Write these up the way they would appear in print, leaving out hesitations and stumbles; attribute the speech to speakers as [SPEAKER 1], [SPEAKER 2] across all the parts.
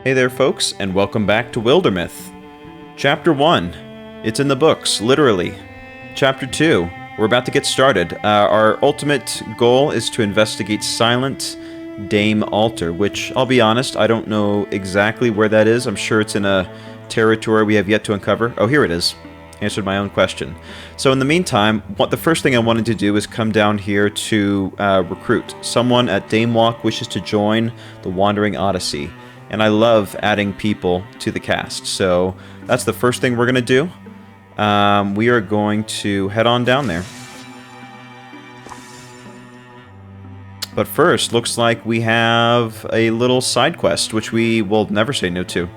[SPEAKER 1] Hey there folks, and welcome back to Wildermyth. Chapter 1. It's in the books, literally. Chapter 2. We're about to get started. Our ultimate goal is to investigate Silent Dame Altar, which, I'll be honest, I don't know exactly where that is. I'm sure it's in a territory we have yet to uncover. Oh, here it is. Answered my own question. So in the meantime, the first thing I wanted to do is come down here to recruit. Someone at Dame Walk wishes to join the Wandering Odyssey. And I love adding people to the cast, so that's the first thing we're going to do. We are going to head on down there. But first, looks like we have a little side quest, which we will never say no to.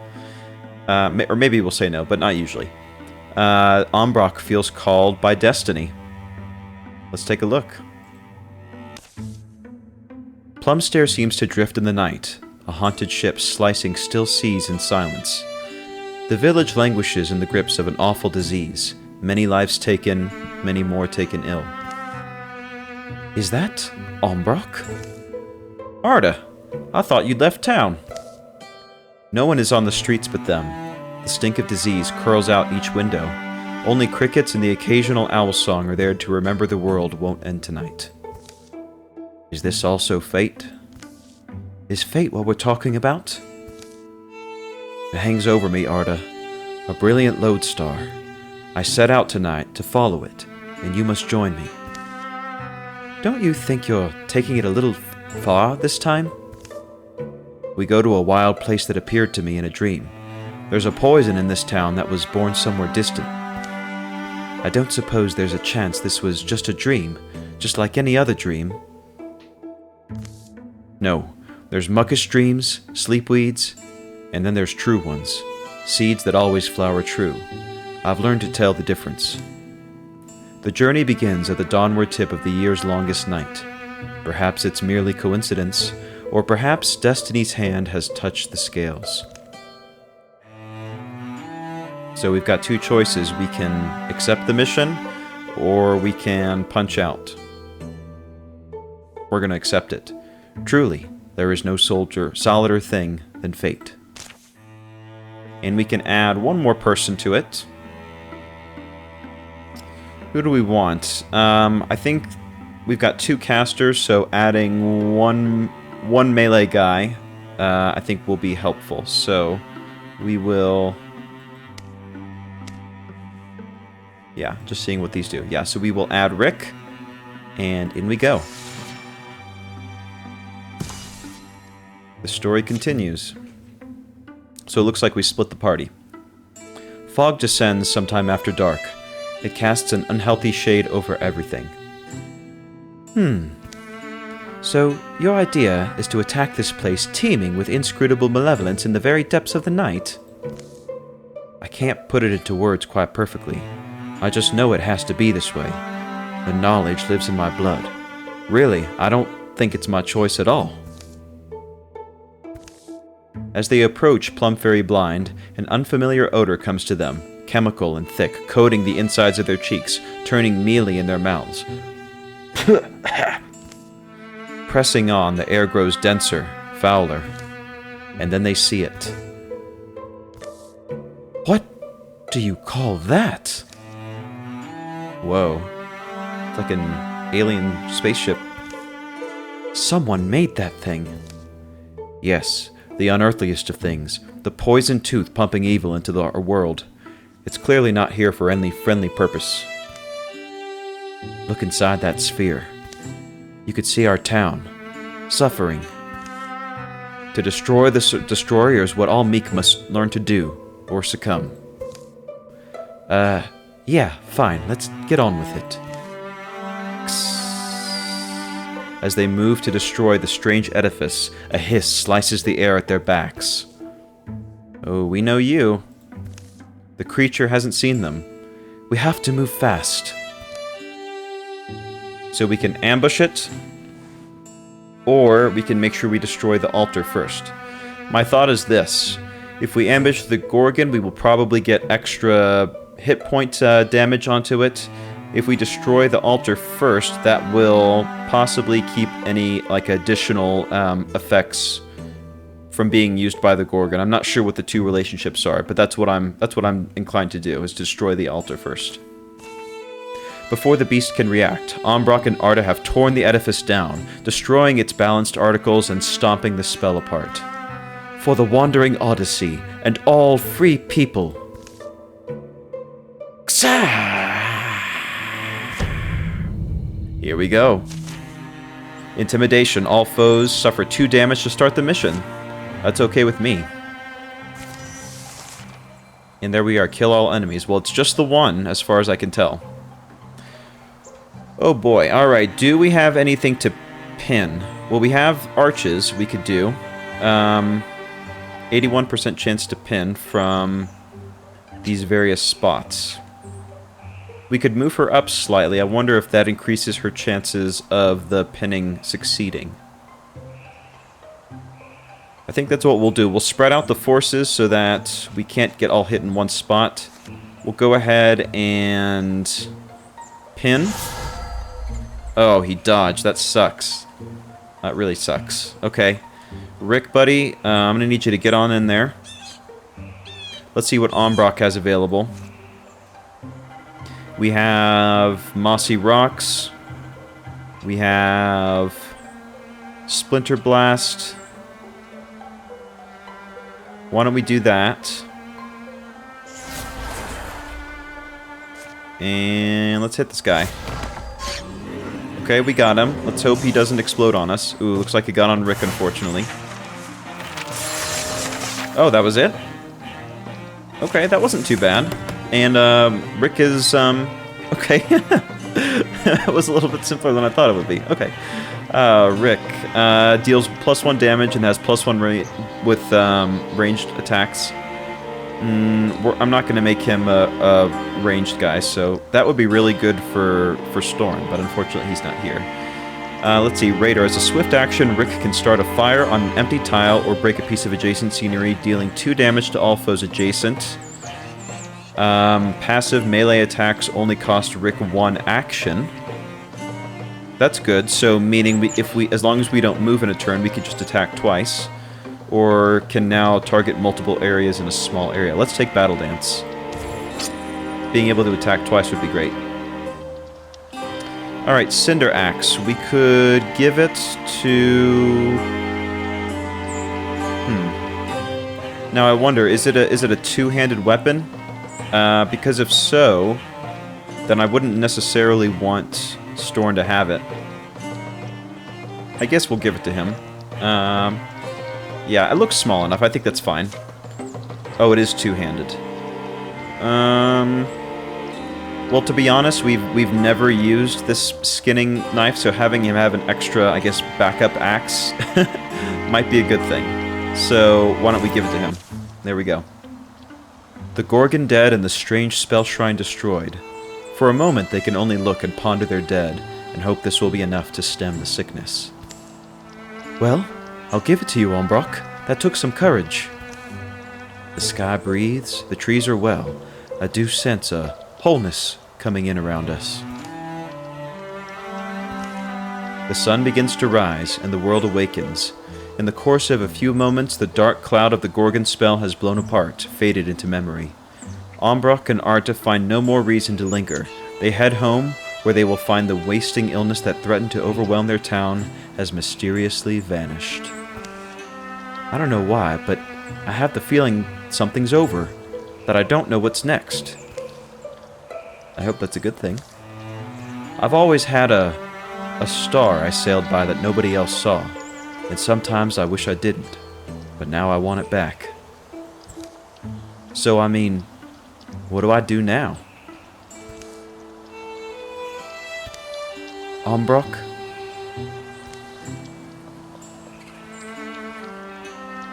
[SPEAKER 1] Or maybe we'll say no, but not usually. Ombrox feels called by destiny. Let's take a look. Plumstair seems to drift in the night. A haunted ship slicing still seas in silence. The village languishes in the grips of an awful disease. Many lives taken, many more taken ill. Is that Ombrox? Arda, I thought you'd left town. No one is on the streets but them. The stink of disease curls out each window. Only crickets and the occasional owl song are there to remember the world won't end tonight. Is this also fate? Is fate what we're talking about? It hangs over me, Arda, a brilliant lodestar. I set out tonight to follow it, and you must join me. Don't you think you're taking it a little far this time? We go to a wild place that appeared to me in a dream. There's a poison in this town that was born somewhere distant. I don't suppose there's a chance this was just a dream, just like any other dream. No. There's muckish dreams, sleepweeds, and then there's true ones, seeds that always flower true. I've learned to tell the difference. The journey begins at the dawnward tip of the year's longest night. Perhaps it's merely coincidence, or perhaps destiny's hand has touched the scales. So we've got two choices. We can accept the mission, or we can punch out. We're going to accept it. Truly. There is no solider thing than fate. And we can add one more person to it. Who do we want? I think we've got two casters, so adding one melee guy I think will be helpful. So we will... Yeah, just seeing what these do. Yeah, so we will add Rick, and in we go. The story continues. So it looks like we split the party. Fog descends sometime after dark. It casts an unhealthy shade over everything. So your idea is to attack this place teeming with inscrutable malevolence in the very depths of the night? I can't put it into words quite perfectly. I just know it has to be this way. The knowledge lives in my blood. Really, I don't think it's my choice at all. As they approach Plum Fairy Blind, an unfamiliar odor comes to them, chemical and thick, coating the insides of their cheeks, turning mealy in their mouths. Pressing on, the air grows denser, fouler, and then they see it. What do you call that? Whoa. It's like an alien spaceship. Someone made that thing. Yes. The unearthliest of things, the poison tooth pumping evil into our world. It's clearly not here for any friendly purpose. Look inside that sphere. You could see our town, suffering. To destroy the destroyer is what all meek must learn to do, or succumb. Yeah, fine, let's get on with it. As they move to destroy the strange edifice, a hiss slices the air at their backs. Oh, we know you. The creature hasn't seen them. We have to move fast. So we can ambush it, or we can make sure we destroy the altar first. My thought is this. If we ambush the Gorgon, we will probably get extra hit point damage onto it. If we destroy the altar first, that will possibly keep any additional effects from being used by the Gorgon. I'm not sure what the two relationships are, but that's what I'm inclined to do, is destroy the altar first. Before the beast can react, Ombrox and Arta have torn the edifice down, destroying its balanced articles and stomping the spell apart. For the wandering Odyssey and all free people. Here we go. Intimidation. All foes suffer 2 damage to start the mission. That's okay with me. And there we are. Kill all enemies. Well, it's just the one, as far as I can tell. Oh boy. Alright, do we have anything to pin? Well, we have arches we could do. 81% chance to pin from these various spots. We could move her up slightly. I wonder if that increases her chances of the pinning succeeding. I think that's what we'll do. We'll spread out the forces so that we can't get all hit in one spot. We'll go ahead and pin. Oh, he dodged. That sucks. That really sucks. Okay. Rick, buddy, I'm going to need you to get on in there. Let's see what Ombrox has available. We have Mossy Rocks. We have Splinter Blast. Why don't we do that? And let's hit this guy. Okay, we got him. Let's hope he doesn't explode on us. Ooh, looks like it got on Rick, unfortunately. Oh, that was it? Okay, that wasn't too bad. And, Rick is, okay. That was a little bit simpler than I thought it would be. Okay. Rick, deals +1 damage and has +1 with, ranged attacks. I'm not going to make him a ranged guy, so that would be really good for Storm, but unfortunately he's not here. Let's see, Raider. As a swift action, Rick can start a fire on an empty tile or break a piece of adjacent scenery, dealing 2 damage to all foes adjacent. Passive melee attacks only cost Rick 1 action. That's good, so meaning as long as we don't move in a turn, we can just attack twice. Or can now target multiple areas in a small area. Let's take Battle Dance. Being able to attack twice would be great. Alright, Cinder Axe. We could give it to... Now I wonder, is it a two-handed weapon? Because if so, then I wouldn't necessarily want Storm to have it. I guess we'll give it to him. Yeah, it looks small enough. I think that's fine. Oh, it is two-handed. Well, to be honest, we've never used this skinning knife, so having him have an extra, I guess, backup axe might be a good thing. So, why don't we give it to him? There we go. The Gorgon dead and the strange spell shrine destroyed. For a moment, they can only look and ponder their dead, and hope this will be enough to stem the sickness. Well, I'll give it to you, Ombrox. That took some courage. The sky breathes, the trees are well. I do sense a wholeness coming in around us. The sun begins to rise, and the world awakens. In the course of a few moments, the dark cloud of the Gorgon spell has blown apart, faded into memory. Ombrox and Arta find no more reason to linger. They head home, where they will find the wasting illness that threatened to overwhelm their town has mysteriously vanished. I don't know why, but I have the feeling something's over, that I don't know what's next. I hope that's a good thing. I've always had a star I sailed by that nobody else saw, and sometimes I wish I didn't, but now I want it back. So, I mean, what do I do now? Ombrox?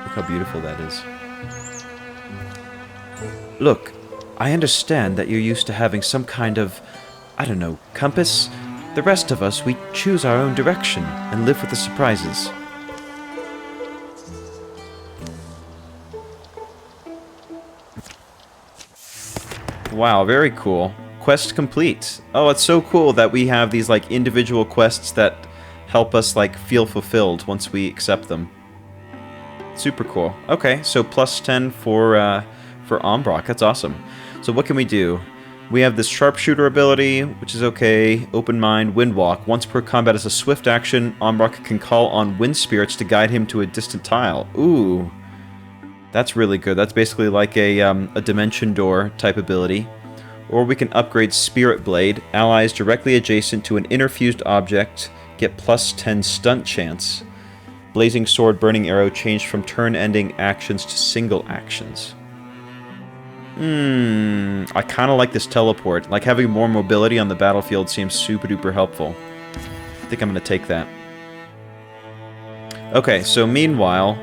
[SPEAKER 1] Look how beautiful that is. Look, I understand that you're used to having some kind of, I don't know, compass. The rest of us, we choose our own direction and live with the surprises. Wow, very cool. Quest complete. Oh, it's so cool that we have these, like, individual quests that help us, like, feel fulfilled once we accept them. Super cool. Okay, so plus 10 for ombrox. That's awesome. So what can we do? We have this sharpshooter ability, which is okay. Open mind, wind walk. Once per combat as a swift action, ombrox can call on wind spirits to guide him to a distant tile. Ooh, that's really good. That's basically like a dimension door type ability. Or we can upgrade Spirit Blade. Allies directly adjacent to an interfused object get plus 10 stunt chance. Blazing Sword, Burning Arrow changed from turn-ending actions to single actions. I kind of like this teleport. Like, having more mobility on the battlefield seems super-duper helpful. I think I'm going to take that. Okay, so meanwhile,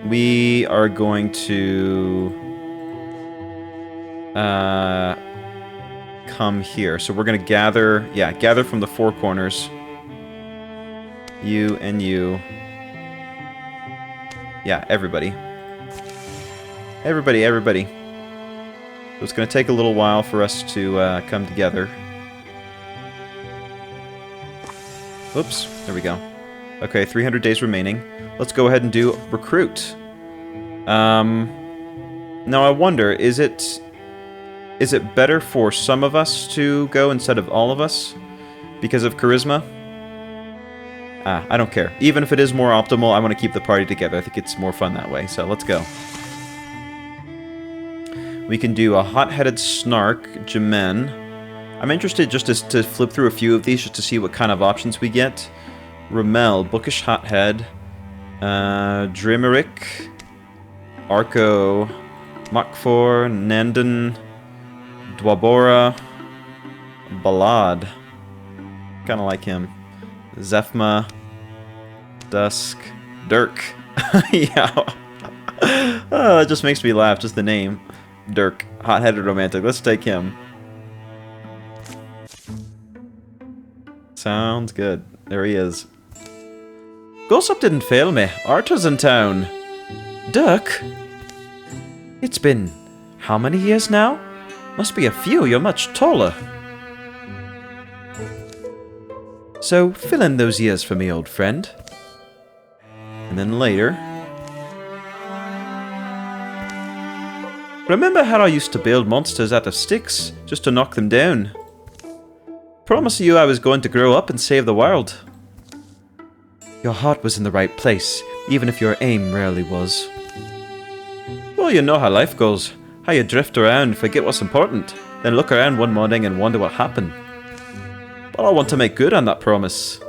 [SPEAKER 1] we are going to come here. So we're going to gather from the four corners. You and you. Yeah, everybody. Everybody. So it's going to take a little while for us to come together. Oops, there we go. Okay, 300 days remaining. Let's go ahead and do recruit. Now I wonder, is it better for some of us to go instead of all of us because of charisma? I don't care. Even if it is more optimal, I want to keep the party together. I think it's more fun that way, so let's go. We can do a hot-headed snark, Jemen. I'm interested just to flip through a few of these just to see what kind of options we get. Ramel, bookish hothead, Drimeric, Arco, Makfor, Nandan, Dwabora, Balad. Kind of like him. Zephma, Dusk, Dirk. Yeah. Oh, that just makes me laugh, just the name. Dirk, hot-headed romantic. Let's take him. Sounds good. There he is. Gossip didn't fail me. Arthur's in town. Dirk? It's been how many years now? Must be a few. You're much taller. So, fill in those years for me, old friend. And then later... Remember how I used to build monsters out of sticks, just to knock them down? Promise you I was going to grow up and save the world. Your heart was in the right place, even if your aim rarely was. Well, you know how life goes. How you drift around, forget what's important, then look around one morning and wonder what happened. But I want to make good on that promise.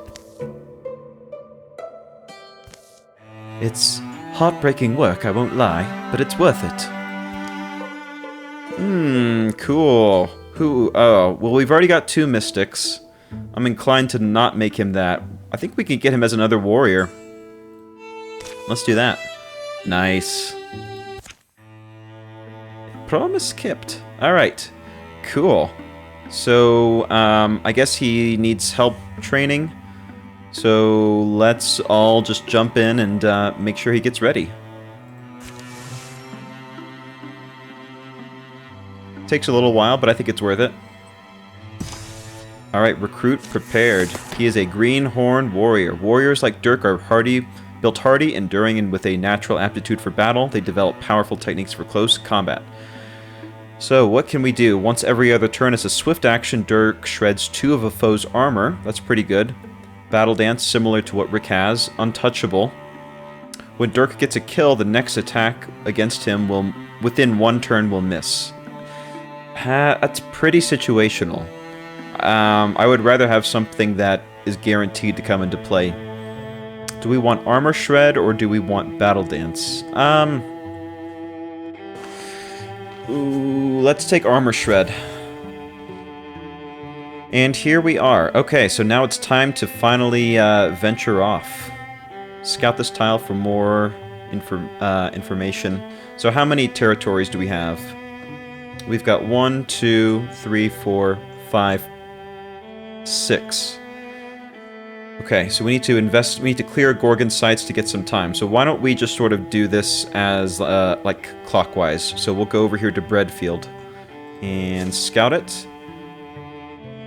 [SPEAKER 1] It's heartbreaking work, I won't lie, but it's worth it. Cool. Oh, well, we've already got 2 mystics. I'm inclined to not make him that. I think we can get him as another warrior. Let's do that. Nice. Promise kept. Alright. Cool. So, I guess he needs help training. So, let's all just jump in and make sure he gets ready. Takes a little while, but I think it's worth it. Alright, recruit prepared. He is a greenhorn warrior. Warriors like Dirk are built hardy, enduring, and with a natural aptitude for battle. They develop powerful techniques for close combat. So, what can we do? Once every other turn as a swift action, Dirk shreds 2 of a foe's armor. That's pretty good. Battle Dance, similar to what Rick has. Untouchable. When Dirk gets a kill, the next attack against him will, within 1 turn, will miss. That's pretty situational. I would rather have something that is guaranteed to come into play. Do we want Armor Shred or do we want Battle Dance? Ooh, let's take Armor Shred. And here we are. Okay, so now it's time to finally venture off. Scout this tile for more information. So how many territories do we have? We've got 1, 2, 3, 4, 5, 6. Okay, so we need to clear Gorgon sites to get some time. So why don't we just sort of do this as, like, clockwise. So we'll go over here to Breadfield and scout it.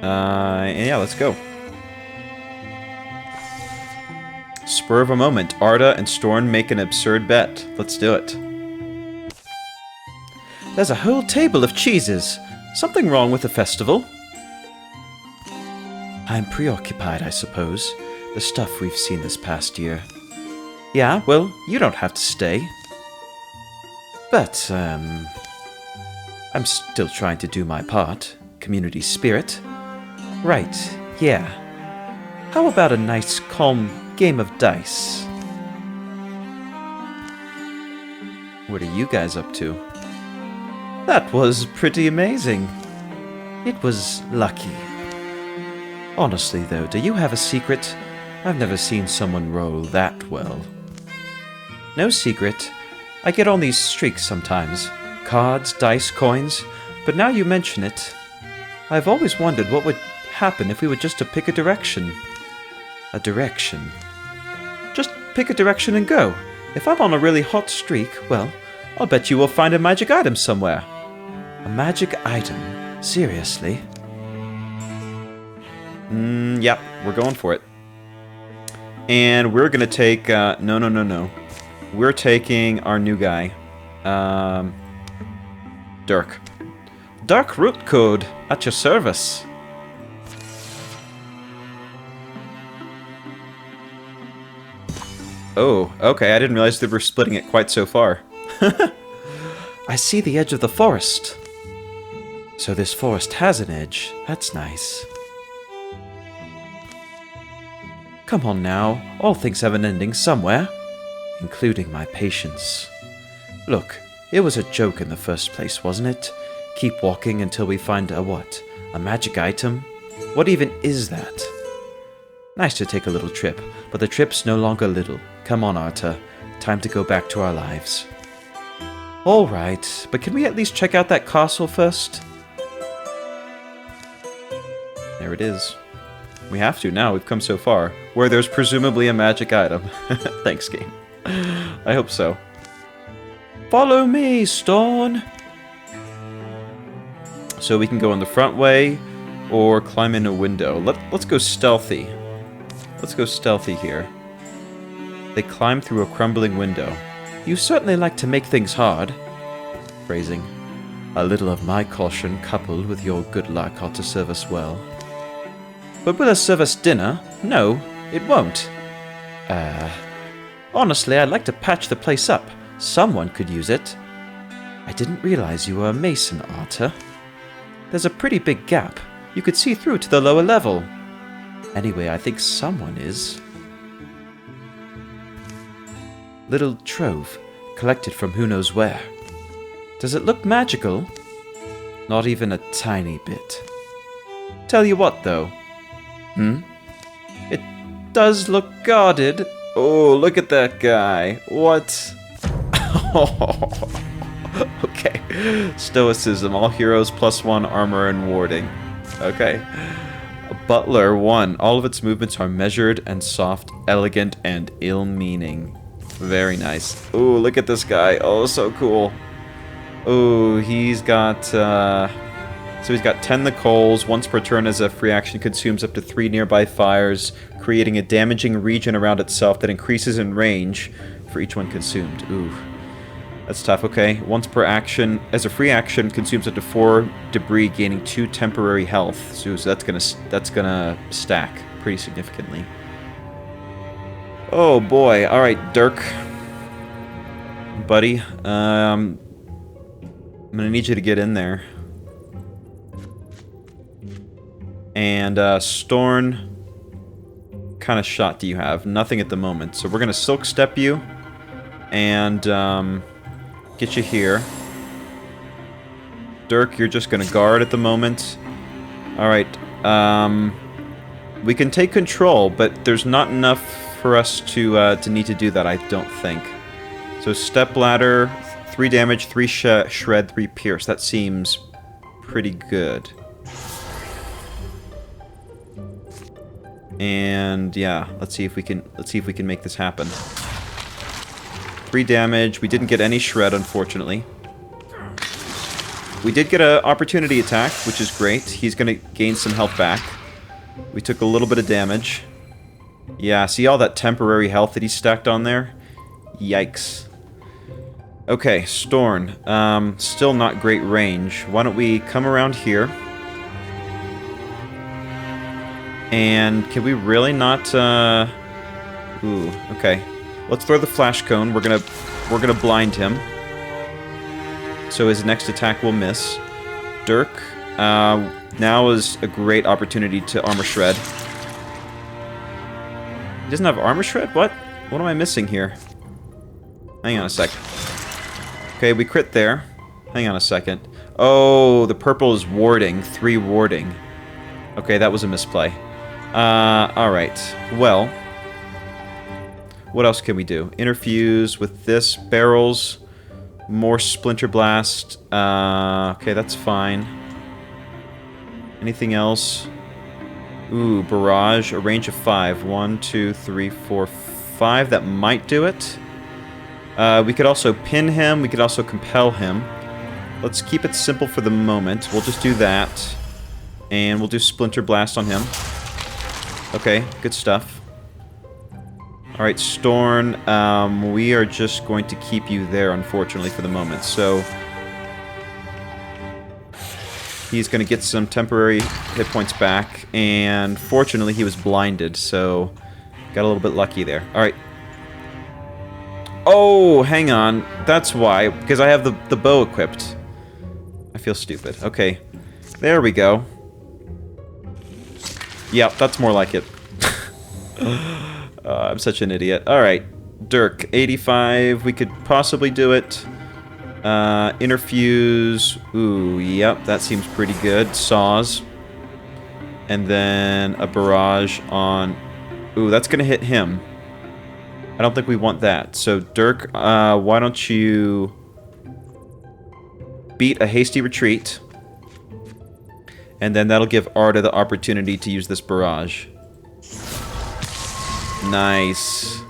[SPEAKER 1] And yeah, let's go. Spur of a moment, Arda and Storn make an absurd bet. Let's do it. There's a whole table of cheeses. Something wrong with the festival? I'm preoccupied, I suppose. The stuff we've seen this past year. Yeah, well, you don't have to stay. But, I'm still trying to do my part. Community spirit. Right, yeah. How about a nice, calm game of dice? What are you guys up to? That was pretty amazing. It was lucky. Honestly, though, do you have a secret? I've never seen someone roll that well. No secret. I get on these streaks sometimes. Cards, dice, coins. But now you mention it, I've always wondered what would happen if we were just to pick a direction. A direction. Just pick a direction and go. If I'm on a really hot streak, well, I'll bet you will find a magic item somewhere. A magic item? Seriously? Yep, we're going for it. And we're gonna take, no. We're taking our new guy. Dirk. Dark root code at your service. Oh, okay, I didn't realize they were splitting it quite so far. I see the edge of the forest. So this forest has an edge. That's nice. Come on now, all things have an ending somewhere, including my patience. Look, it was a joke in the first place, wasn't it? Keep walking until we find a what? A magic item? What even is that? Nice to take a little trip, but the trip's no longer little. Come on, Arta. Time to go back to our lives. Alright, but can we at least check out that castle first? There it is. We have to now, we've come so far. Where there's presumably a magic item. Thanks, game. I hope so. Follow me, Storn! So we can go in the front way, or climb in a window. Let's go stealthy. Let's go stealthy here. They climb through a crumbling window. You certainly like to make things hard. Phrasing. A little of my caution coupled with your good luck ought to serve us well. But will it serve us dinner? No, it won't. Honestly, I'd like to patch the place up. Someone could use it. I didn't realize you were a mason, Arta. There's a pretty big gap. You could see through to the lower level. Anyway, I think someone is. Little trove, collected from who knows where. Does it look magical? Not even a tiny bit. Tell you what, though. It does look guarded. Oh, look at that guy. What? Okay. Stoicism. All heroes +1 armor and warding. Okay. Butler 1. All of its movements are measured and soft, elegant, and ill-meaning. Very nice. Oh, look at this guy. Oh, so cool. Oh, he's got, so he's got 10 the coals. Once per turn as a free action consumes up to 3 nearby fires, creating a damaging region around itself that increases in range for each one consumed. Ooh. That's tough. Okay. Once per action, as a free action, consumes up to 4 debris, gaining 2 temporary health. So that's gonna stack pretty significantly. Oh boy. All right, Dirk, buddy. I'm gonna need you to get in there. And Storn, kind of shot do you have? Nothing at the moment. So we're gonna silk step you and get you here. Dirk, you're just gonna guard at the moment. All right. We can take control, but there's not enough for us to need to do that, I don't think. So step ladder, 3 damage, 3 shred, 3 pierce. That seems pretty good. And yeah, let's see if we can make this happen. 3 damage. We didn't get any shred, unfortunately. We did get an opportunity attack, which is great. He's gonna gain some health back. We took a little bit of damage. Yeah, see all that temporary health that he stacked on there? Yikes. Okay, Storn. Still not great range. Why don't we come around here? And can we really not, Ooh, okay. Let's throw the flash cone. We're gonna blind him. So his next attack will miss. Dirk. Now is a great opportunity to armor shred. He doesn't have armor shred? What? What am I missing here? Hang on a sec. Okay, we crit there. Hang on a second. Oh, the purple is warding. 3 warding. Okay, that was a misplay. Alright. Well, what else can we do? Interfuse with this. Barrels. More Splinter Blast. Okay, that's fine. Anything else? Ooh, Barrage. A range of 5. 1, 2, 3, 4, 5. That might do it. We could also pin him. We could also compel him. Let's keep it simple for the moment. We'll just do that. And we'll do Splinter Blast on him. Okay, good stuff. Alright, Storn, we are just going to keep you there, unfortunately, for the moment. So, he's going to get some temporary hit points back, and fortunately he was blinded, so got a little bit lucky there. Alright. Oh, hang on. That's why, because I have the bow equipped. I feel stupid. Okay, there we go. Yep, that's more like it. I'm such an idiot. Alright, Dirk, 85. We could possibly do it. Interfuse. Ooh, yep, that seems pretty good. Saws. And then a barrage on... Ooh, that's going to hit him. I don't think we want that. So, Dirk, why don't you... beat a hasty retreat. And then that'll give Arda the opportunity to use this barrage. Nice.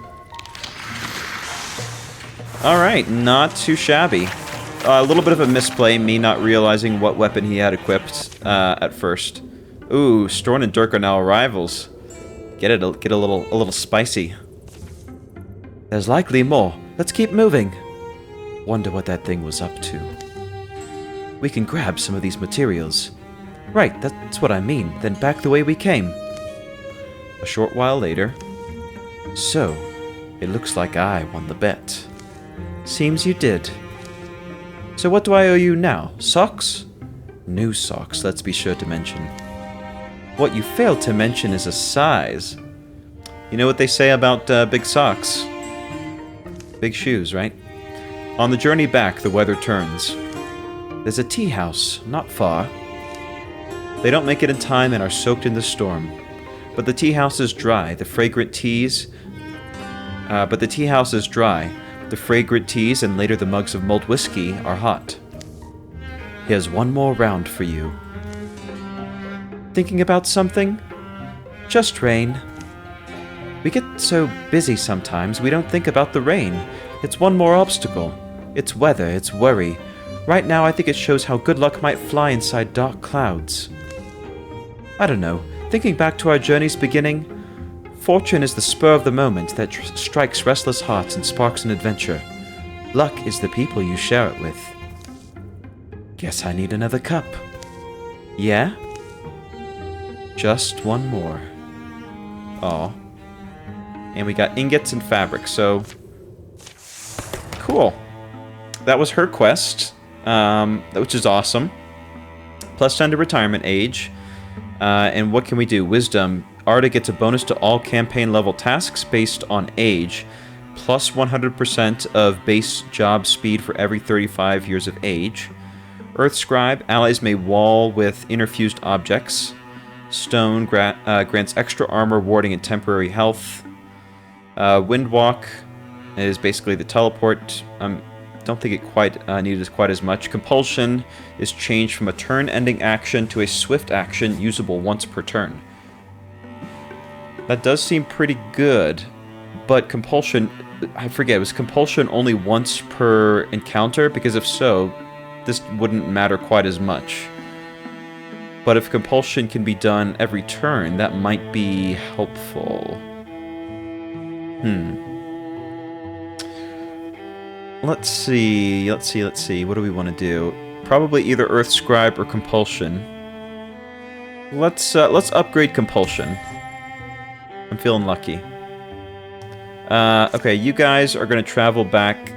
[SPEAKER 1] Alright, not too shabby. A little bit of a misplay, me not realizing what weapon he had equipped at first. Ooh, Storn and Dirk are now rivals. Get a little spicy.
[SPEAKER 2] There's likely more. Let's keep moving. Wonder what that thing was up to. We can grab some of these materials. Right, that's what I mean. Then back the way we came.
[SPEAKER 1] A short while later.
[SPEAKER 2] So, it looks like I won the bet. Seems you did. So what do I owe you now? Socks? New socks, let's be sure to mention. What you failed to mention is a size.
[SPEAKER 1] You know what they say about big socks? Big shoes, right? On the journey back, the weather turns.
[SPEAKER 2] There's a tea house, not far.
[SPEAKER 1] They don't make it in time and are soaked in the storm. But the tea house is dry. The fragrant teas... but the tea house is dry. The fragrant teas and later the mugs of mulled whiskey are hot.
[SPEAKER 2] Here's one more round for you. Thinking about something? Just rain. We get so busy sometimes we don't think about the rain. It's one more obstacle. It's weather, it's worry. Right now I think it shows how good luck might fly inside dark clouds. I don't know. Thinking back to our journey's beginning, fortune is the spur of the moment that strikes restless hearts and sparks an adventure. Luck is the people you share it with. Guess I need another cup. Yeah? Just one more.
[SPEAKER 1] Aw. And we got ingots and fabric, so... Cool. That was her quest, which is awesome. Plus 10 to retirement age. And what can we do? Wisdom. Artic gets a bonus to all campaign level tasks based on age, plus 100% of base job speed for every 35 years of age. Earth Scribe. Allies may wall with interfused objects. Stone grants extra armor, warding, and temporary health. Windwalk is basically the teleport. Don't think it quite needed quite as much. Compulsion is changed from a turn-ending action to a swift action usable once per turn. That does seem pretty good, but compulsion... I forget, was compulsion only once per encounter? Because if so, this wouldn't matter quite as much. But if compulsion can be done every turn, that might be helpful. Let's see. What do we want to do? Probably either Earth Scribe or Compulsion. Let's upgrade Compulsion. I'm feeling lucky. Okay, you guys are going to travel back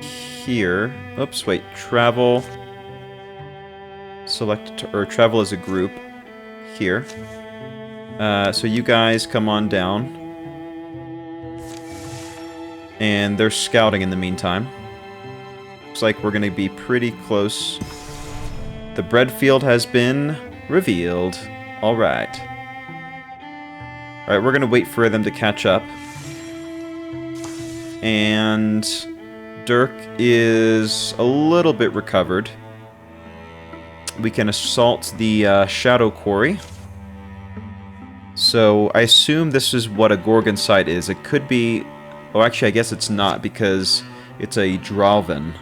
[SPEAKER 1] here. Oops, wait. Travel. Or travel as a group here. So you guys come on down. And they're scouting in the meantime. Looks like we're going to be pretty close. The bread field has been revealed. Alright. Alright, we're going to wait for them to catch up. And Dirk is a little bit recovered. We can assault the Shadow Quarry. So I assume this is what a Gorgon site is. It could be... Oh, actually, I guess it's not, because it's a Dralvin.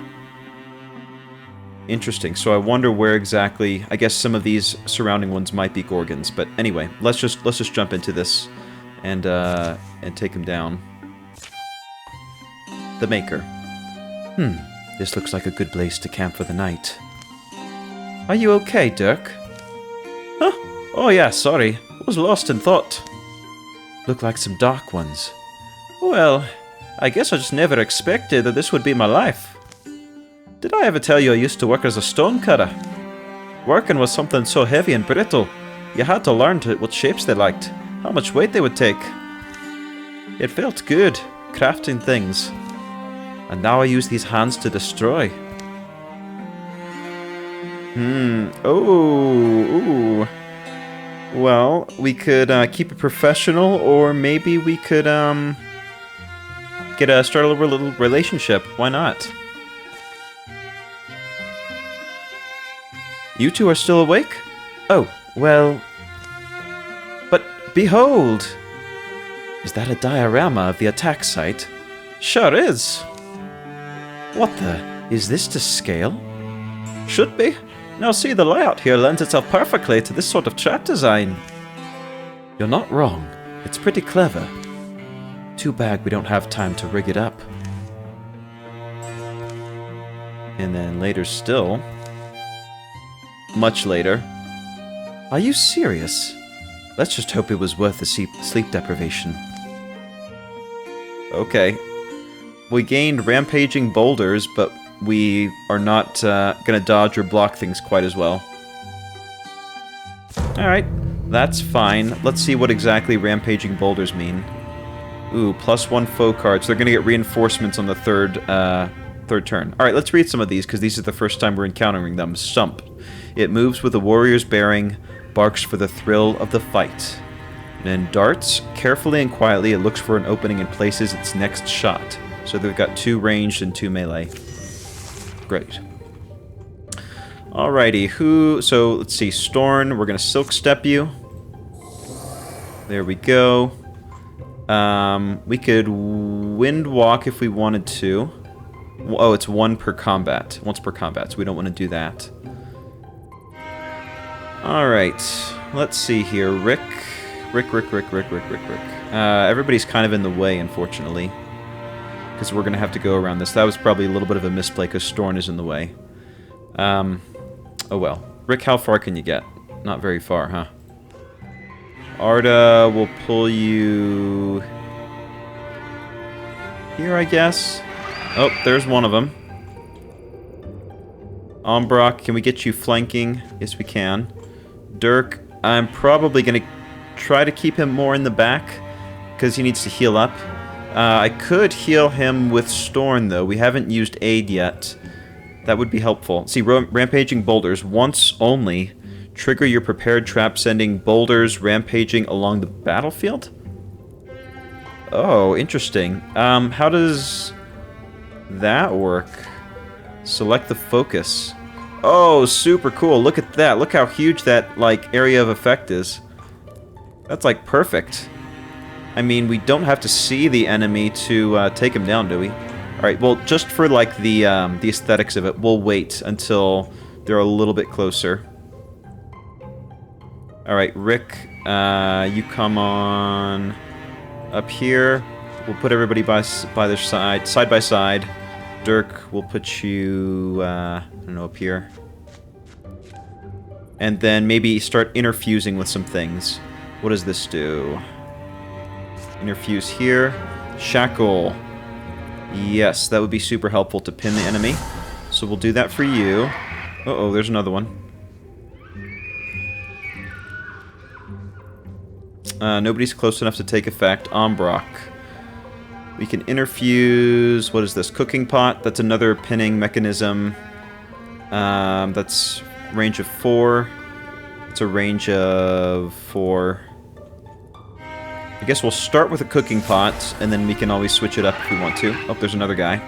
[SPEAKER 1] Interesting. So I wonder where exactly... I guess some of these surrounding ones might be Gorgons. But anyway, let's just jump into this and take him down. The Maker. This looks like a good place to camp for the night. Are you okay, Dirk? Huh? Oh yeah, sorry. Was lost in thought. Look like some dark ones. Well, I guess I just never expected that this would be my life. Did I ever tell you I used to work as a stonecutter? Working with something so heavy and brittle, you had to learn what shapes they liked, how much weight they would take. It felt good, crafting things. And now I use these hands to destroy. Ooh. Well, we could keep it professional, or maybe we could start a little relationship. Why not? You two are still awake? Oh, well... But behold! Is that a diorama of the attack site? Sure is! What the... Is this to scale? Should be. Now see, the layout here lends itself perfectly to this sort of trap design. You're not wrong. It's pretty clever. Too bad we don't have time to rig it up. And then later still... Much later... Are you serious? Let's just hope it was worth the sleep deprivation. Okay. We gained Rampaging Boulders, but we are not going to dodge or block things quite as well. Alright, that's fine. Let's see what exactly Rampaging Boulders mean. Ooh, +1 foe cards. They're going to get reinforcements on the third turn. Alright, let's read some of these, because these are the first time we're encountering them. Stump. It moves with a warrior's bearing, barks for the thrill of the fight. And then darts. Carefully and quietly, it looks for an opening and places its next shot. So they've got 2 ranged and 2 melee. Great. Alrighty, so let's see, Storn, we're gonna Silk Step you. There we go. We could Wind Walk if we wanted to. Oh, it's once per combat, so we don't want to do that. Alright, let's see here, Rick. Everybody's kind of in the way, unfortunately. Because we're going to have to go around this. That was probably a little bit of a misplay, because Storn is in the way. Oh well. Rick, how far can you get? Not very far, huh? Arda will pull you... here, I guess? Oh, there's one of them. Ombrox, can we get you flanking? Yes, we can. Dirk, I'm probably going to try to keep him more in the back, because he needs to heal up. I could heal him with Storn, though. We haven't used Aid yet. That would be helpful. See, Rampaging Boulders, once only. Trigger your prepared trap, sending boulders rampaging along the battlefield? Oh, interesting. How does that work? Select the focus. Oh, super cool. Look at that. Look how huge that, like, area of effect is. That's, like, perfect. I mean, we don't have to see the enemy to take him down, do we? Alright, well, just for, like, the aesthetics of it, we'll wait until they're a little bit closer. Alright, Rick, you come on Up here, we'll put everybody by their side by side. Dirk, we'll put you, I don't know, up here. And then maybe start interfusing with some things. What does this do? Interfuse here. Shackle. Yes, that would be super helpful to pin the enemy. So we'll do that for you. Uh-oh, there's another one. Nobody's close enough to take effect. Ombrox. We can interfuse... What is this? Cooking pot. That's another pinning mechanism. That's range of 4. It's a range of 4. I guess we'll start with a cooking pot, and then we can always switch it up if we want to. Oh, there's another guy.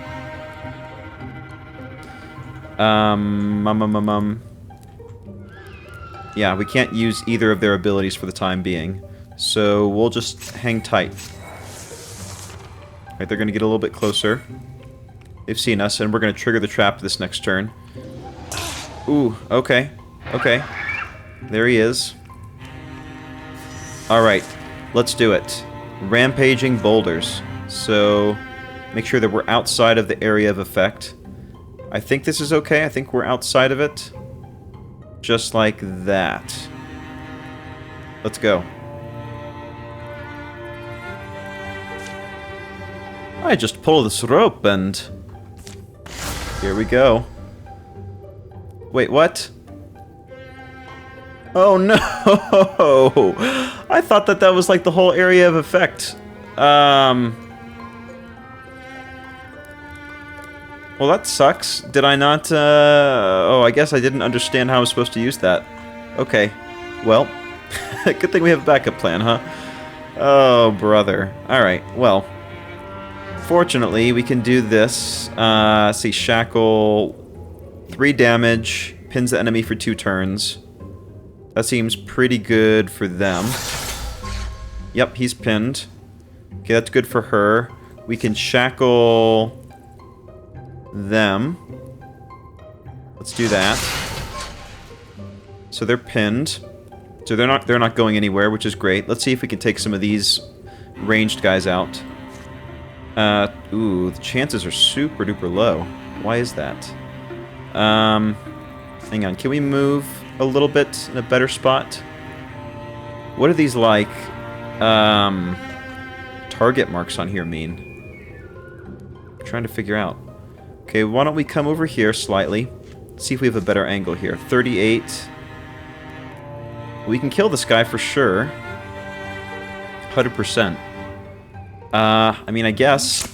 [SPEAKER 1] Yeah, we can't use either of their abilities for the time being. So we'll just hang tight. Alright, they're going to get a little bit closer. They've seen us, and we're going to trigger the trap this next turn. Ooh, okay. Okay. There he is. Alright, let's do it. Rampaging boulders. So, make sure that we're outside of the area of effect. I think this is okay. I think we're outside of it. Just like that. Let's go. I just pull this rope and... Here we go. Wait, what? Oh no! I thought that was like the whole area of effect. Well, that sucks. Did I not, Oh, I guess I didn't understand how I was supposed to use that. Okay. Well, good thing we have a backup plan, huh? Oh, brother. Alright, well. Fortunately, we can do this. See, shackle... 3 damage, pins the enemy for 2 turns. That seems pretty good for them. Yep, he's pinned. Okay, that's good for her. We can shackle... them. Let's do that. So they're pinned. So they're not going anywhere, which is great. Let's see if we can take some of these ranged guys out. Ooh, the chances are super duper low. Why is that? Hang on, can we move a little bit in a better spot? What are these like, target marks on here mean? I'm trying to figure out. Okay, why don't we come over here slightly? See if we have a better angle here. 38. We can kill this guy for sure. 100%. I mean, I guess.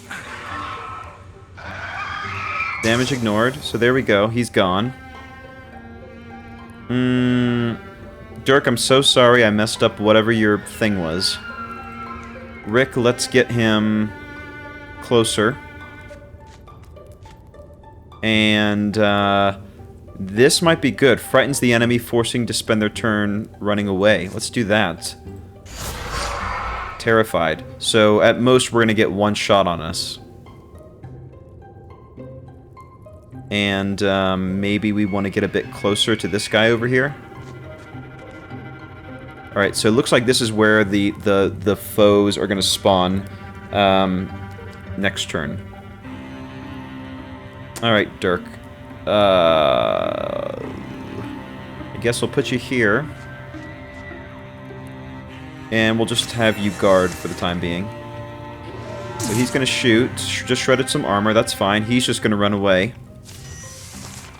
[SPEAKER 1] Damage ignored. So there we go. He's gone. Dirk, I'm so sorry I messed up whatever your thing was. Rick, let's get him closer. And, this might be good. Frightens the enemy, forcing to spend their turn running away. Let's do that. Terrified. So, at most, we're going to get 1 shot on us. And, maybe we want to get a bit closer to this guy over here. Alright, so it looks like this is where the foes are going to spawn, next turn. Alright, Dirk. I guess we'll put you here. And we'll just have you guard for the time being. So he's going to shoot. Just shredded some armor, that's fine. He's just going to run away.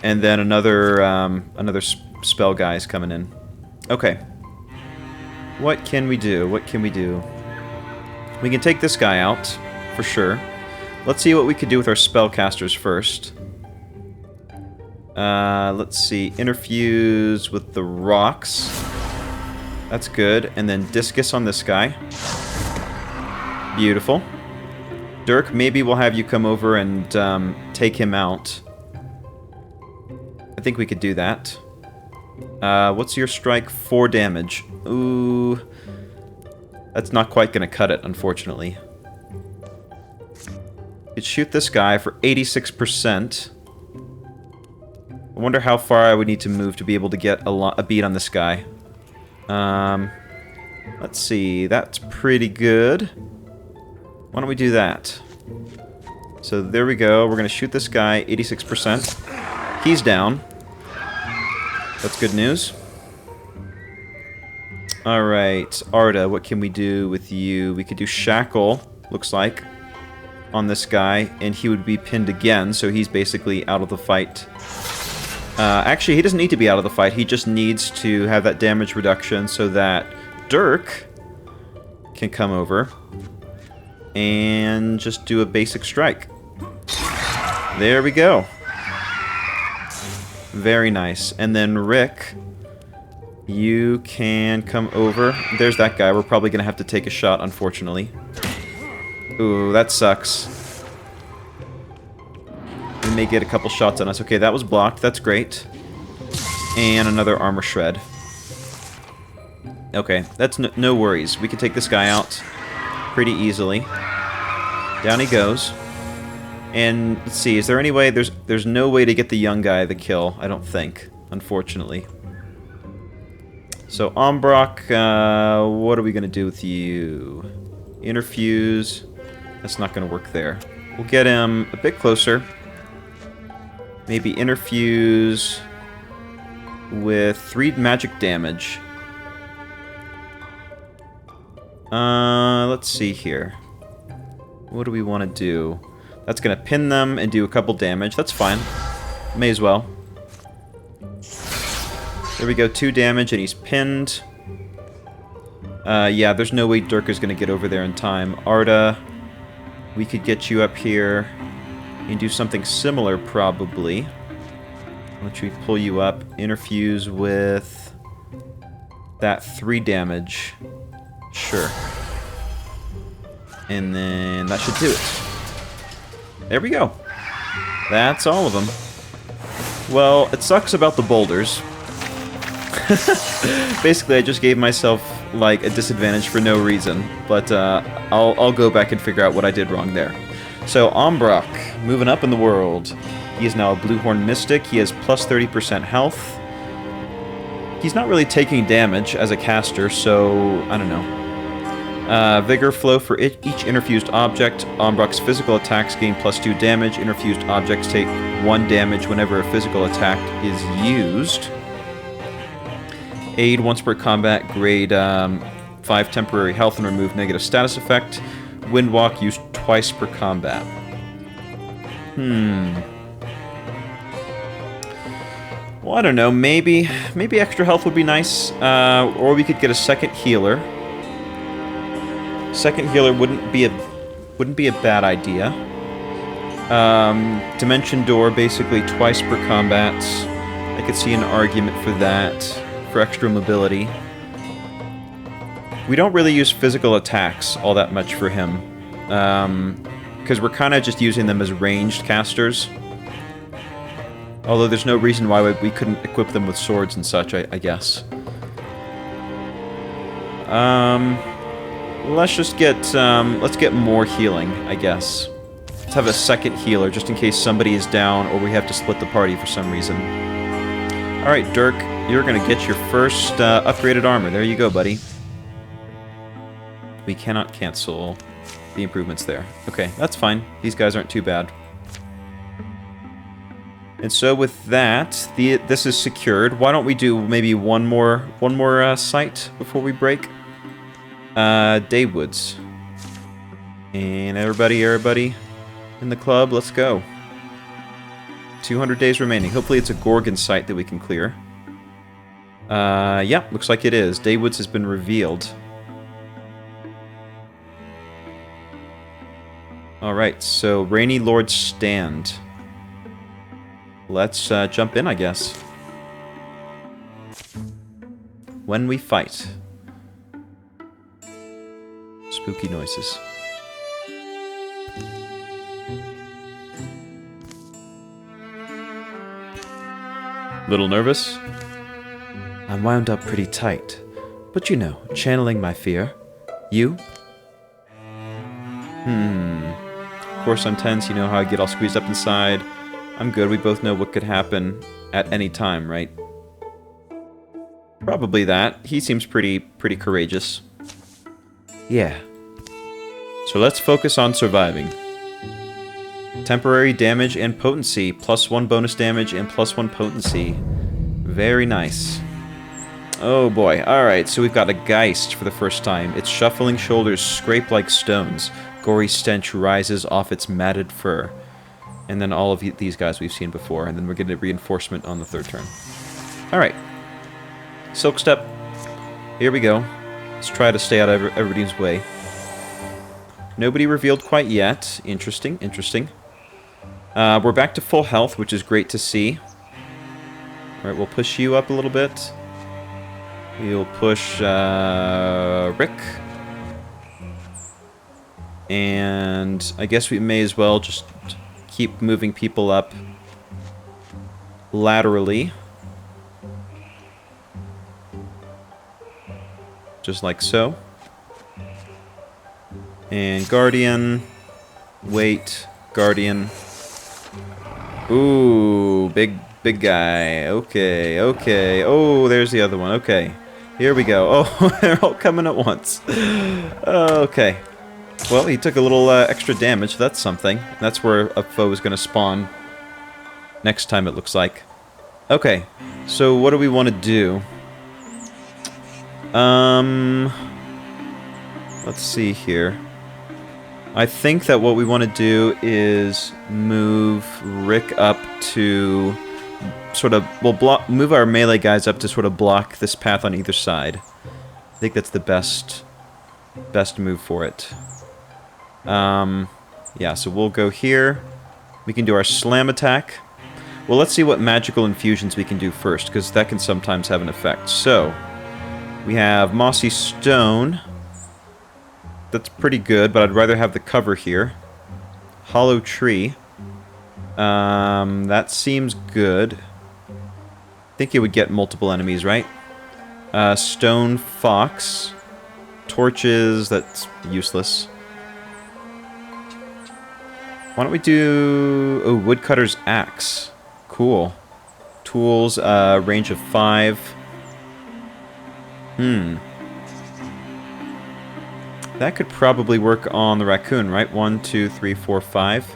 [SPEAKER 1] And then another spell guy's coming in. Okay. What can we do? What can we do? We can take this guy out, for sure. Let's see what we could do with our spellcasters first. Let's see. Interfuse with the rocks. That's good. And then discus on this guy. Beautiful. Dirk, maybe we'll have you come over and take him out. I think we could do that. What's your strike? 4 damage. Ooh. That's not quite going to cut it, unfortunately. Could shoot this guy for 86%. I wonder how far I would need to move to be able to get a beat on this guy. Let's see. That's pretty good. Why don't we do that? So there we go. We're going to shoot this guy, 86%. He's down. That's good news. Alright, Arda, what can we do with you? We could do Shackle, looks like, on this guy, and he would be pinned again, so he's basically out of the fight. Actually, he doesn't need to be out of the fight, he just needs to have that damage reduction so that Dirk can come over and just do a basic strike. There we go. Very nice. And then Rick, you can come over. There's that guy. We're probably going to have to take a shot, unfortunately. Ooh, that sucks. We may get a couple shots on us. Okay, that was blocked. That's great. And another armor shred. Okay, that's no worries. We can take this guy out pretty easily. Down he goes. And let's see, is there any way? There's no way to get the young guy the kill, I don't think, unfortunately. So, Ombrox, what are we going to do with you? Interfuse. That's not going to work there. We'll get him a bit closer. Maybe interfuse with 3 magic damage. Let's see here. What do we want to do? That's going to pin them and do a couple damage. That's fine. May as well. There we go, 2 damage, and he's pinned. Yeah, there's no way Dirk is going to get over there in time. Arda, we could get you up here and do something similar, probably. Let me pull you up. Interfuse with that 3 damage. Sure. And then that should do it. There we go. That's all of them. Well, it sucks about the boulders. Basically, I just gave myself, like, a disadvantage for no reason. But, I'll go back and figure out what I did wrong there. So, Ombrox, moving up in the world. He is now a Bluehorn Mystic. He has plus 30% health. He's not really taking damage as a caster, so I don't know. Vigor Flow for each interfused object. Ombrox physical attacks gain plus 2 damage. Interfused objects take 1 damage whenever a physical attack is used. Aid once per combat. Grade 5 temporary health and remove negative status effect. Windwalk used twice per combat. Well, I don't know. Maybe extra health would be nice. Or we could get a second healer. Second healer wouldn't be a bad idea. Dimension Door, basically twice per combat. I could see an argument for that, for extra mobility. We don't really use physical attacks all that much for him, because we're kind of just using them as ranged casters. Although there's no reason why we couldn't equip them with swords and such, I guess. Let's just get, let's get more healing, I guess. Let's have a second healer, just in case somebody is down or we have to split the party for some reason. Alright, Dirk, you're gonna get your first upgraded armor. There you go, buddy. We cannot cancel the improvements there. Okay, that's fine. These guys aren't too bad. And so with that, this is secured. Why don't we do maybe one more site before we break? Daywoods. And everybody in the club, let's go. 200 days remaining. Hopefully it's a Gorgon site that we can clear. Yeah, looks like it is. Daywoods has been revealed. Alright, so Rainy Lord's Stand. Let's jump in, I guess. When we fight. Spooky noises. Little nervous? I'm wound up pretty tight. But you know, channeling my fear. You? Of course I'm tense, you know how I get all squeezed up inside. I'm good, we both know what could happen at any time, right? Probably that. He seems pretty courageous. Yeah. So let's focus on surviving. Temporary damage and potency. +1 bonus damage and +1 potency. Very nice. Oh boy. Alright, so we've got a geist for the first time. Its shuffling shoulders scrape like stones. Gory stench rises off its matted fur. And then all of these guys we've seen before. And then we're getting a reinforcement on the third turn. Alright. Silk Step. Here we go. Let's try to stay out of everybody's way. Nobody revealed quite yet. Interesting, interesting. We're back to full health, which is great to see. Alright, we'll push you up a little bit. We'll push Rick. And I guess we may as well just keep moving people up laterally. Just like so. And Guardian. Wait. Guardian. Ooh, big guy. Okay, okay. Oh, there's the other one. Okay. Here we go. Oh, they're all coming at once. Okay. Well, he took a little extra damage. That's something. That's where a foe is going to spawn next time, it looks like. Okay. So what do we want to do? Let's see here. I think that what we want to do is move Rick up to sort of, we'll move our melee guys up to sort of block this path on either side. I think that's the best move for it. Yeah, so we'll go here. We can do our slam attack. Well, let's see what magical infusions we can do first, because that can sometimes have an effect. So, we have Mossy Stone. That's pretty good, but I'd rather have the cover here. Hollow Tree. That seems good. I think it would get multiple enemies, right? Stone Fox. Torches, that's useless. Why don't we do... Oh, Woodcutter's Axe. Cool. Tools, range of 5. That could probably work on the raccoon, right? 1, 2, 3, 4, 5.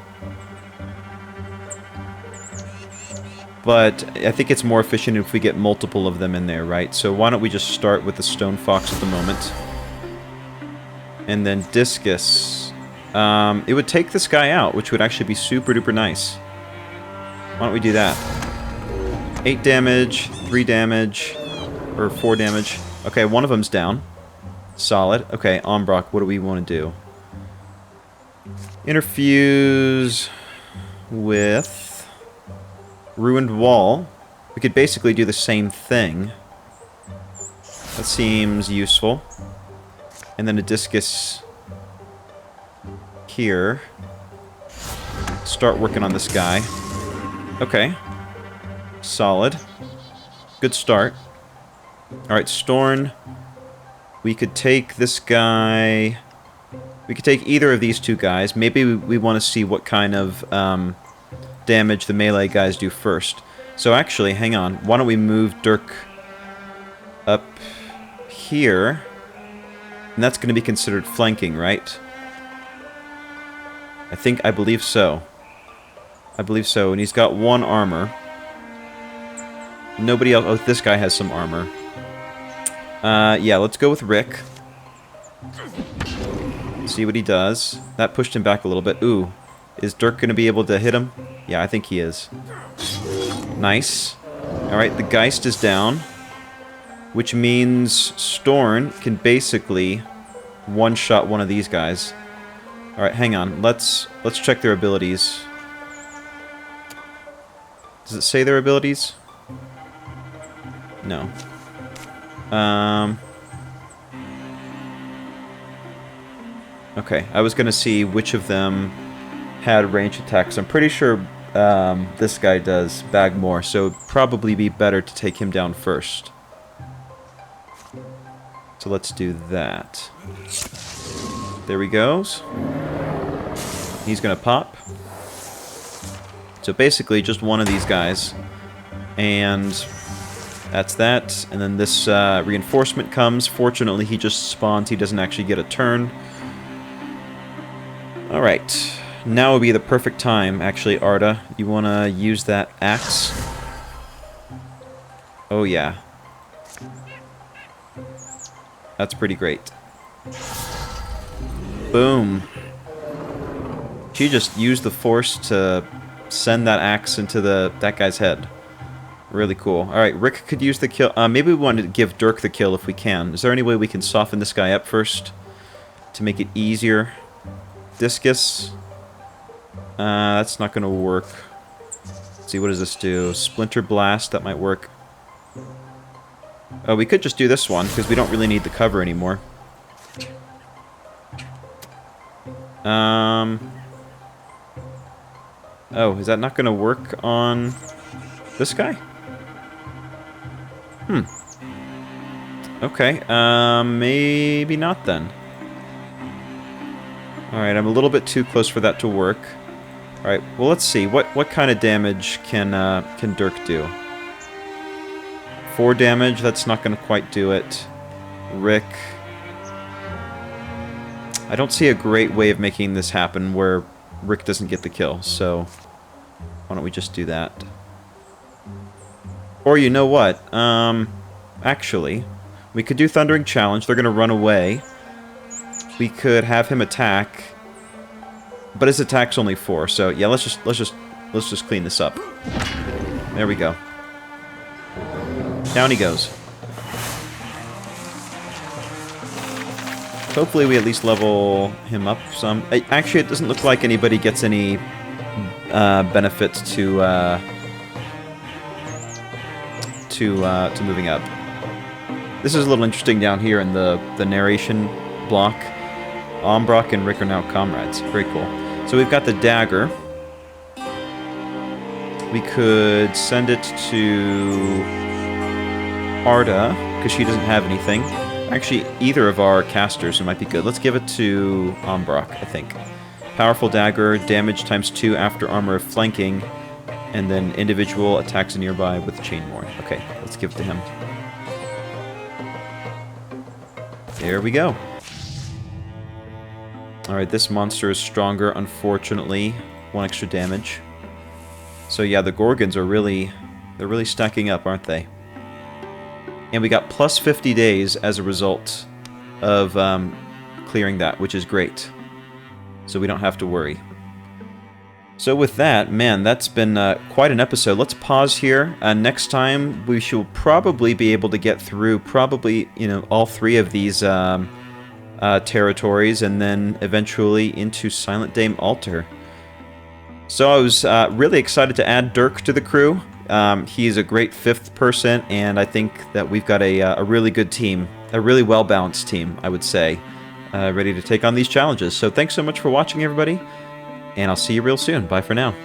[SPEAKER 1] But I think it's more efficient if we get multiple of them in there, right? So why don't we just start with the Stone Fox at the moment. And then Discus. It would take this guy out, which would actually be super duper nice. Why don't we do that? 8 damage, 3 damage, or 4 damage. Okay, one of them's down. Solid. Okay, ombrox, what do we want to do? Interfuse with Ruined Wall. We could basically do the same thing. That seems useful. And then a Discus here. Start working on this guy. Okay. Solid. Good start. Alright, Storn. We could take this guy... We could take either of these two guys. Maybe we want to see what kind of damage the melee guys do first. So actually, hang on. Why don't we move Dirk up here? And that's going to be considered flanking, right? I believe so. I believe so. And he's got 1 armor. Nobody else... Oh, this guy has some armor. Yeah, let's go with Rick. See what he does. That pushed him back a little bit. Ooh. Is Dirk going to be able to hit him? Yeah, I think he is. Nice. Alright, the Geist is down. Which means Storn can basically one-shot one of these guys. Alright, hang on. Let's check their abilities. Does it say their abilities? No. Okay, I was gonna see which of them had range attacks. I'm pretty sure this guy does bag more, so it'd probably be better to take him down first. So let's do that. There he goes. He's gonna pop. So basically just one of these guys. And that's that. And then this reinforcement comes. Fortunately, he just spawns. He doesn't actually get a turn. Alright. Now would be the perfect time, actually, Arda. You want to use that axe? Oh, yeah. That's pretty great. Boom. She just used the force to send that axe into that guy's head. Really cool. Alright, Rick could use the kill. Maybe we want to give Dirk the kill if we can. Is there any way we can soften this guy up first to make it easier? Discus. That's not going to work. Let's see, what does this do? Splinter Blast, that might work. Oh, we could just do this one, because we don't really need the cover anymore. Oh, is that not going to work on this guy? Okay, maybe not then. Alright, I'm a little bit too close for that to work. Alright, well let's see. What kind of damage can Dirk do? 4 damage, that's not going to quite do it. Rick. I don't see a great way of making this happen where Rick doesn't get the kill, so why don't we just do that? Or you know what? Actually, we could do Thundering Challenge. They're going to run away. We could have him attack, but his attack's only 4. So yeah, let's just clean this up. There we go. Down he goes. Hopefully we at least level him up some. Actually, it doesn't look like anybody gets any benefit to moving up. This is a little interesting down here in the narration block. Ombrox and Rick are now comrades. Very cool. So we've got the dagger. We could send it to Arda, because she doesn't have anything. Actually, either of our casters might be good. Let's give it to Ombrox, I think. Powerful dagger, damage ×2 after armor of flanking, and then individual attacks nearby with chainmore. Okay, let's give it to him. There we go. Alright, this monster is stronger, unfortunately. 1 extra damage. So yeah, the Gorgons are they're really stacking up, aren't they? And we got plus 50 days as a result of clearing that, which is great. So we don't have to worry. So with that, man, that's been quite an episode. Let's pause here. Next time, we shall probably be able to get through all 3 of these territories, and then eventually into Silent Dame Altar. So I was really excited to add Dirk to the crew. He's a great 5th person, and I think that we've got a really good team, a really well-balanced team, I would say, ready to take on these challenges. So thanks so much for watching, everybody, and I'll see you real soon. Bye for now.